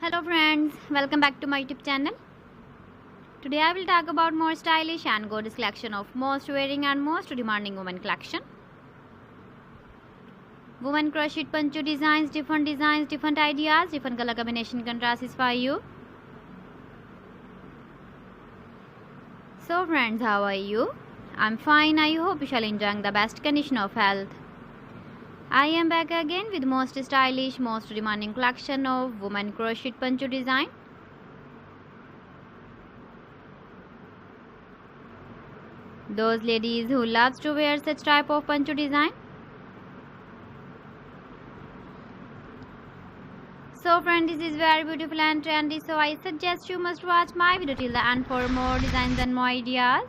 Hello friends, welcome back to my YouTube channel. Today I will talk about more stylish and gorgeous collection of most wearing and most demanding women collection. Women crochet poncho designs, different ideas, different color combination contrasts for you. So friends, how are you? I'm fine. I hope you shall enjoy the best condition of health. I am back again with most stylish, most demanding collection of women crochet poncho design. Those ladies who loves to wear such type of poncho design. So friend, this is very beautiful and trendy, so I suggest you must watch my video till the end for more designs and more ideas.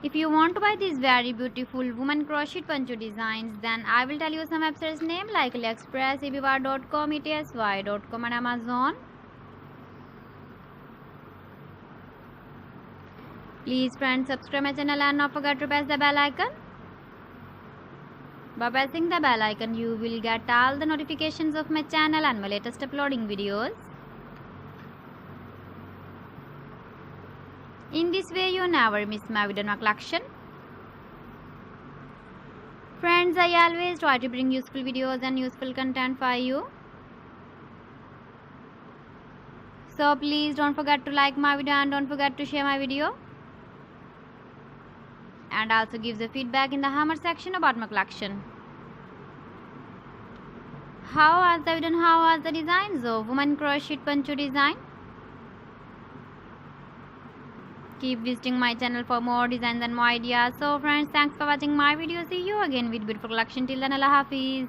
If you want to buy these very beautiful woman crochet poncho designs, then I will tell you some websites name like AliExpress, eBay.com, ETSY.com and Amazon. Please friends, subscribe my channel and not forget to press the bell icon. By pressing the bell icon, you will get all the notifications of my channel and my latest uploading videos. In this way, you never miss my video collection. Friends, I always try to bring useful videos and useful content for you. So please don't forget to like my video and don't forget to share my video. And also give the feedback in the hammer section about my collection. How was the video and how was the designs of woman crochet poncho design? Keep visiting my channel for more designs and more ideas. So friends, thanks for watching my video. See you again with beautiful collection. Till then, Allah Hafiz.